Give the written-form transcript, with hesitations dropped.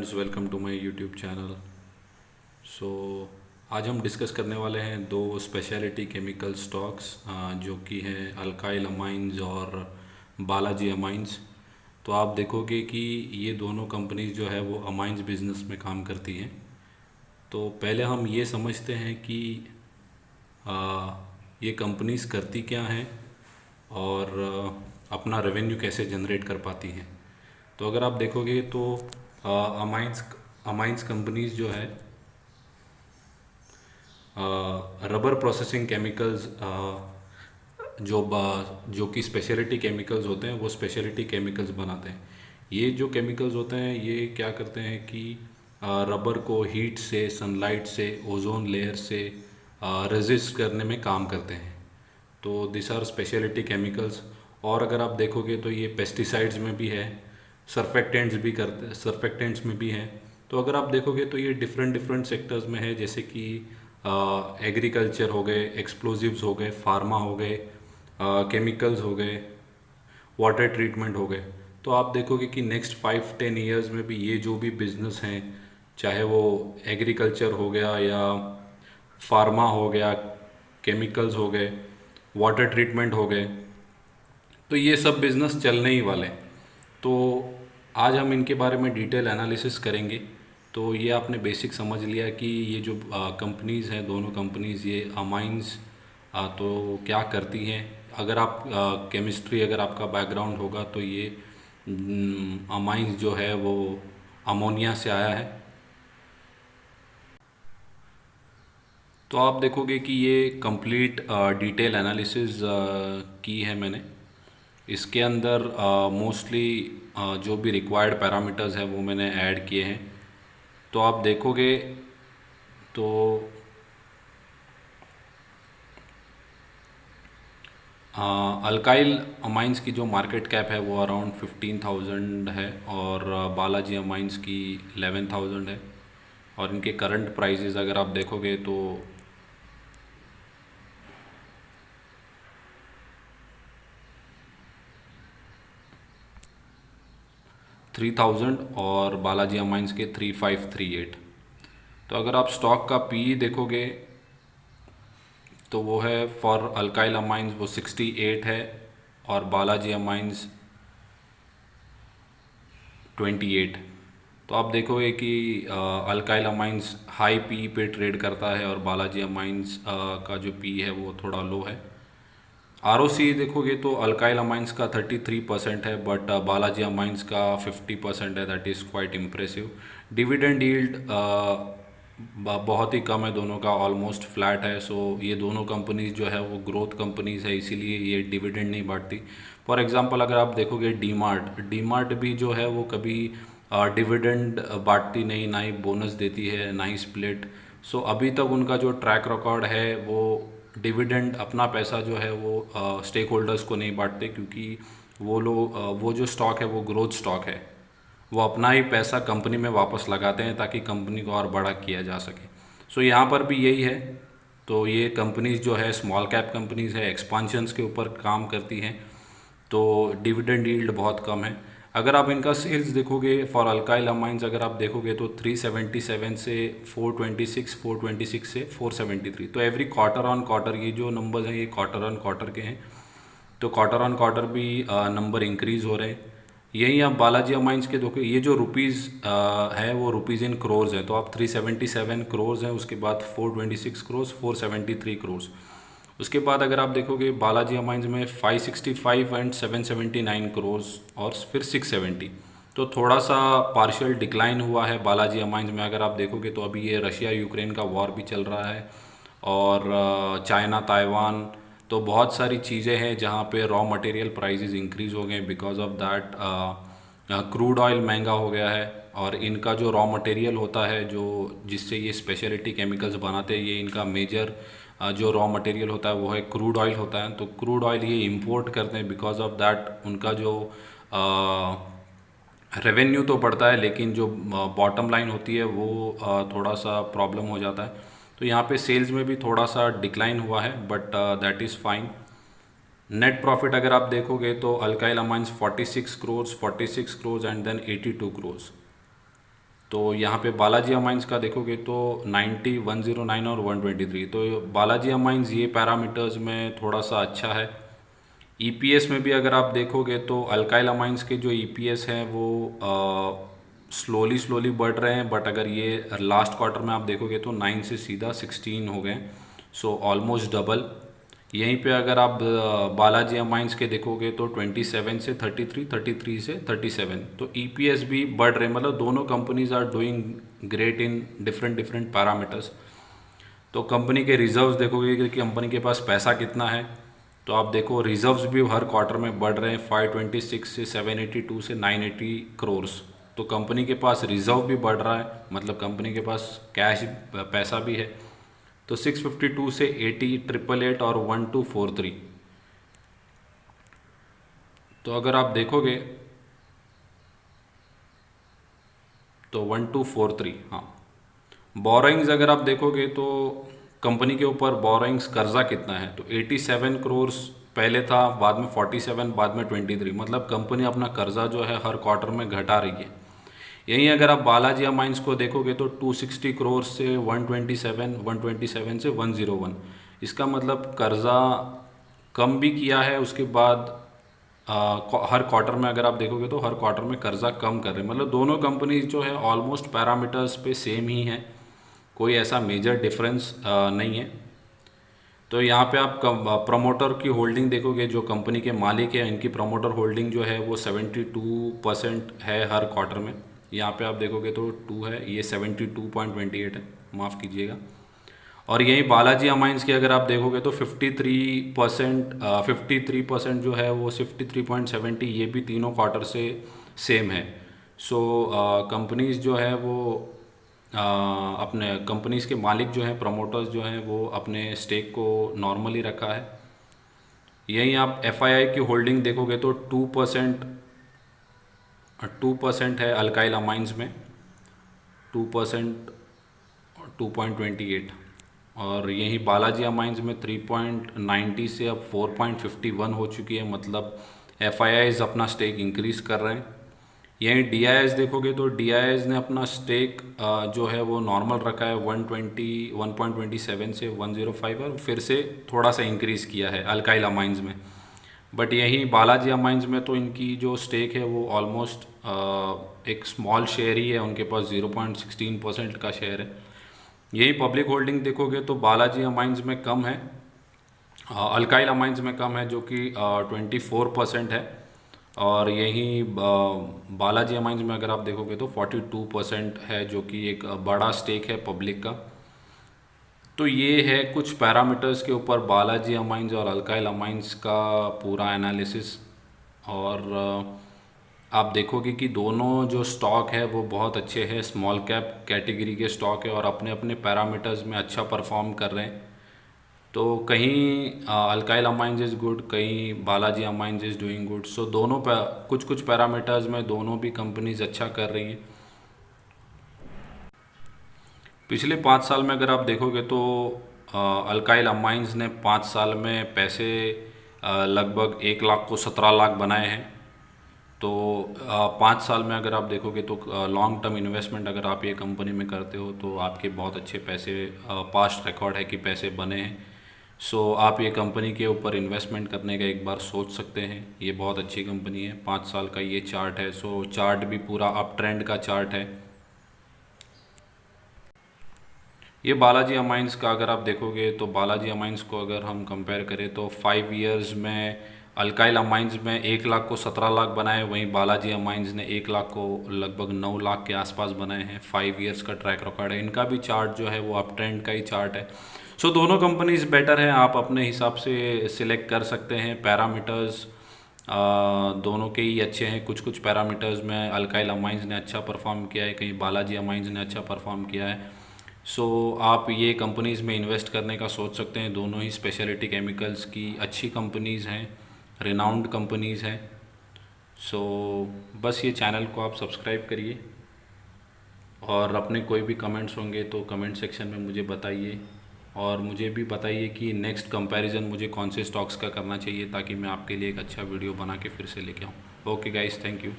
Welcome to my YouTube channel. So आज हम discuss करने वाले हैं दो स्पेशलिटी केमिकल स्टॉक्स जो कि हैं अल्काइल अमाइंस और बालाजी अमाइंस। तो आप देखोगे कि ये दोनों कंपनीज जो है वो अमाइंस बिजनेस में काम करती हैं। तो पहले हम ये समझते हैं कि आ, ये कंपनीज करती क्या हैं और अपना रेवेन्यू कैसे जनरेट कर पाती हैं। तो अगर आप देखोगे तो अमाइंस अमाइंस कंपनीज जो है रबर प्रोसेसिंग केमिकल्स जो कि स्पेशलिटी केमिकल्स होते हैं वो स्पेशलिटी केमिकल्स बनाते हैं। ये जो केमिकल्स होते हैं ये क्या करते हैं कि रबर को हीट से, सनलाइट से, ओजोन लेयर से रेजिस्ट करने में काम करते हैं। तो दिस आर स्पेशलिटी केमिकल्स। और अगर आप देखोगे तो ये पेस्टिसाइड्स में भी है, सर्फेक्टेंट्स में भी है। तो अगर आप देखोगे तो ये डिफरेंट डिफरेंट सेक्टर्स में है, जैसे कि एग्रीकल्चर हो गए, एक्सप्लोजिव्स हो गए, फार्मा हो गए, केमिकल्स हो गए, वाटर ट्रीटमेंट हो गए। तो आप देखोगे कि नेक्स्ट 5-10 ईयर्स में भी ये जो भी बिजनेस हैं, चाहे वो एग्रीकल्चर हो गया या फार्मा हो गया, केमिकल्स हो गए, वाटर ट्रीटमेंट हो गए, तो ये सब बिजनेस चलने ही वाले हैं। तो आज हम इनके बारे में डिटेल एनालिसिस करेंगे। तो ये आपने बेसिक समझ लिया कि ये जो कंपनीज़ हैं, दोनों कंपनीज़, ये अमाइंस तो क्या करती हैं। अगर आप केमिस्ट्री अगर आपका बैकग्राउंड होगा तो ये अमाइंस जो है वो अमोनिया से आया है। तो आप देखोगे कि ये कंप्लीट डिटेल एनालिसिस की है मैंने। इसके अंदर मोस्टली जो भी रिक्वायर्ड पैरामीटर्स हैं वो मैंने ऐड किए हैं। तो आप देखोगे तो अल्काइल अमाइंस की जो मार्केट कैप है वो अराउंड 15,000 है और बालाजी अमाइंस की 11,000 है। और इनके करंट प्राइसेस अगर आप देखोगे तो 3,000 और बालाजी अमाइंस के 3,538। तो अगर आप स्टॉक का पी देखोगे तो वो है फॉर अल्काइल अमाइंस वो 68 है और बालाजी अमाइंस 28। तो आप देखोगे कि अल्काइल अमाइंस हाई पी पे ट्रेड करता है और बालाजी अमाइंस का जो पी है वो थोड़ा लो है। आरओसी देखोगे तो अल्काइल अमाइंस का 33% है बट बालाजी अमाइंस का 50% है। That is quite impressive. Dividend yield बहुत ही कम है, दोनों का ऑलमोस्ट फ्लैट है। सो ये दोनों कंपनीज जो है वो ग्रोथ कंपनीज है, इसीलिए ये डिविडेंड नहीं बांटती। फॉर एग्जांपल अगर आप देखोगे डी मार्ट भी जो है वो कभी डिविडेंड बांटती नहीं, ना ही बोनस देती है, ना ही स्प्लिट। सो अभी तक उनका जो ट्रैक रिकॉर्ड है वो डिविडेंड अपना पैसा जो है वो स्टेक होल्डर्स को नहीं बांटते, क्योंकि वो लोग वो जो स्टॉक है वो ग्रोथ स्टॉक है। वो अपना ही पैसा कंपनी में वापस लगाते हैं ताकि कंपनी को और बड़ा किया जा सके। सो यहाँ पर भी यही है। तो ये कंपनीज जो है स्मॉल कैप कंपनीज है, एक्सपांशंस के ऊपर काम करती हैं, तो डिविडेंड यील्ड बहुत कम है। अगर आप इनका सेल्स देखोगे फॉर अल्काइल अमाइंस, अगर आप देखोगे तो 377 से 426, 426 से 473। तो एवरी क्वार्टर ऑन क्वार्टर ये जो नंबर्स हैं ये क्वार्टर ऑन क्वार्टर के हैं। तो क्वार्टर ऑन क्वार्टर भी नंबर इंक्रीज़ हो रहे हैं। यही आप बालाजी अमाइंस के देखो, ये जो रुपीज़ है वो रुपीज़ इन क्रोर्स है। तो आप 377 करोर्स हैं, उसके बाद 426 करोर्स, 473 करोर्स। उसके बाद अगर आप देखोगे बालाजी अमाइंस में 565 एंड 779 करोर्स और फिर 670। तो थोड़ा सा पार्शियल डिक्लाइन हुआ है बालाजी अमाइंस में। अगर आप देखोगे तो अभी ये रशिया यूक्रेन का वॉर भी चल रहा है और चाइना ताइवान, तो बहुत सारी चीज़ें हैं जहाँ पे रॉ मटेरियल प्राइसेस इंक्रीज़ हो गए। Because of that crude oil महंगा हो गया है और इनका जो रॉ मटेरियल होता है जो जिससे ये स्पेशलिटी केमिकल्स बनाते हैं, ये इनका मेजर जो रॉ मटेरियल होता है वो है क्रूड ऑयल होता है। तो क्रूड ऑयल ये इंपोर्ट करते हैं। बिकॉज ऑफ दैट उनका जो रेवेन्यू तो बढ़ता है लेकिन जो बॉटम लाइन होती है वो थोड़ा सा प्रॉब्लम हो जाता है। तो यहाँ पे सेल्स में भी थोड़ा सा डिक्लाइन हुआ है but that is fine. Net profit अगर आप देखोगे तो alkyl amines 46 crores, 46 crores and then 82 crores. तो यहाँ पे बालाजी अमाइंस का देखोगे तो 90, 109 और 123, तो बालाजी अमाइंस ये पैरामीटर्स में थोड़ा सा अच्छा है। ईपीएस में भी अगर आप देखोगे तो अल्काइल अमाइंस के जो ईपीएस हैं वो स्लोली स्लोली बढ़ रहे हैं, बट अगर ये लास्ट क्वार्टर में आप देखोगे तो 9 से सीधा 16 हो गए, सो ऑलमोस्ट डबल। यहीं पे अगर आप बालाजी अमाइंस के देखोगे तो 27 से 33, 33 से 37, तो ईपीएस भी बढ़ रहे हैं। मतलब दोनों companies are doing great in different different parameters. तो कंपनी के रिजर्व्स देखोगे कि कंपनी के पास पैसा कितना है, तो आप देखो रिजर्व्स भी हर क्वार्टर में बढ़ रहे हैं, 526 से 782 से 980 करोर्स। तो कंपनी के पास रिजर्व भी बढ़ रहा है, मतलब कंपनी के पास कैश पैसा भी है। तो 652 से 80, 888 और 1243। तो अगर आप देखोगे तो 1243, हाँ। बोरोइंग्स अगर आप देखोगे तो कंपनी के ऊपर बोरोइंग्स कर्जा कितना है, तो 87 करोर्स पहले था, बाद में 47, बाद में 23। मतलब कंपनी अपना कर्जा जो है हर क्वार्टर में घटा रही है। यहीं अगर आप बालाजी अमाइंस को देखोगे तो 260 करोड़ से 127, 127 से 101। इसका मतलब कर्जा कम भी किया है, उसके बाद हर क्वार्टर में अगर आप देखोगे तो हर क्वार्टर में कर्जा कम कर रहे हैं। मतलब दोनों कंपनी जो है ऑलमोस्ट पैरामीटर्स पे सेम ही है, कोई ऐसा मेजर डिफरेंस नहीं है। तो यहाँ पे आप प्रमोटर की होल्डिंग देखोगे, जो कंपनी के मालिक है इनकी प्रमोटर होल्डिंग जो है वो 72% है हर क्वार्टर में। यहाँ पे आप देखोगे तो 2 है, ये 72.28 है, माफ़ कीजिएगा। और यही बालाजी अमाइंस की अगर आप देखोगे तो 53% जो है वो 53.70, ये भी तीनों क्वार्टर से सेम है। सो कंपनीज जो है वो अपने कंपनीज के मालिक जो हैं, प्रमोटर्स जो हैं, वो अपने स्टेक को नॉर्मली रखा है। यहीं आप एफआईआई की होल्डिंग देखोगे तो 2% है अल्काइल अमाइंस में, 2%, 2.28। और यही बालाजी अमाइंस में 3.90 से अब 4.51 हो चुकी है, मतलब एफआईआईज अपना स्टेक इंक्रीज कर रहे हैं। यहीं डीआईएस देखोगे तो डीआईएस ने अपना स्टेक जो है वो नॉर्मल रखा है, 1.27 से 105, और फिर से थोड़ा सा इंक्रीज़ किया है अल्काइल अमाइंस में। बट यही बालाजी अमाइंस में तो इनकी जो स्टेक है वो ऑलमोस्ट एक स्मॉल शेयर ही है, उनके पास 0.16% का शेयर है। यही पब्लिक होल्डिंग देखोगे तो बालाजी अमाइंस में कम है, अल्काइल अमाइंस में कम है, जो कि 24% है। और यही बालाजी अमाइंस में अगर आप देखोगे तो 42% है, जो कि एक बड़ा स्टेक है पब्लिक का। तो ये है कुछ पैरामीटर्स के ऊपर बालाजी अमाइंस और अल्काइल अमाइंस का पूरा एनालिसिस। और आप देखोगे कि दोनों जो स्टॉक है वो बहुत अच्छे हैं, स्मॉल कैप कैटेगरी के स्टॉक है और अपने अपने पैरामीटर्स में अच्छा परफॉर्म कर रहे हैं। तो कहीं अल्काइल अमाइंस इज़ गुड, कहीं Balaji amines is doing good. So दोनों कुछ कुछ पैरामीटर्स में दोनों भी कंपनीज अच्छा कर रही हैं। पिछले 5 साल में अगर आप देखोगे तो अल्काइल अमाइंस ने 5 साल में पैसे लगभग 1 लाख को 17 लाख बनाए हैं। तो 5 साल में अगर आप देखोगे तो लॉन्ग टर्म इन्वेस्टमेंट अगर आप ये कंपनी में करते हो तो आपके बहुत अच्छे पैसे, पास्ट रिकॉर्ड है कि पैसे बने हैं। सो आप ये कंपनी के ऊपर इन्वेस्टमेंट करने का एक बार सोच सकते हैं, ये बहुत अच्छी कंपनी है। 5 साल का ये चार्ट है, सो चार्ट भी पूरा अप ट्रेंड का चार्ट है। ये बालाजी अमाइंस का अगर आप देखोगे तो बालाजी अमाइंस को अगर हम कंपेयर करें तो 5 इयर्स में अल्काइल अमाइंस में 1 लाख को 17 लाख बनाए, वहीं बालाजी अमाइंस ने 1 लाख को लगभग 9 लाख के आसपास बनाए हैं। 5 इयर्स का ट्रैक रिकॉर्ड है इनका भी। चार्ट जो है वो अप ट्रेंड का ही चार्ट है। सो दोनों कंपनीज बेटर हैं, आप अपने हिसाब से सिलेक्ट कर सकते हैं। पैरामीटर्स दोनों के ही अच्छे हैं। कुछ कुछ पैरामीटर्स में अल्काइल अमाइंस ने अच्छा परफॉर्म किया है, कहीं बालाजी अमाइंस ने अच्छा परफॉर्म किया है। सो आप ये कंपनीज़ में इन्वेस्ट करने का सोच सकते हैं। दोनों ही स्पेशलिटी केमिकल्स की अच्छी कंपनीज़ हैं, रिनाउंड कंपनीज़ हैं। सो बस ये चैनल को आप सब्सक्राइब करिए और अपने कोई भी कमेंट्स होंगे तो कमेंट सेक्शन में मुझे बताइए। और मुझे भी बताइए कि नेक्स्ट कंपैरिजन मुझे कौन से स्टॉक्स का करना चाहिए, ताकि मैं आपके लिए एक अच्छा वीडियो बना के फिर से लेके आऊँ। Okay guys, thank you.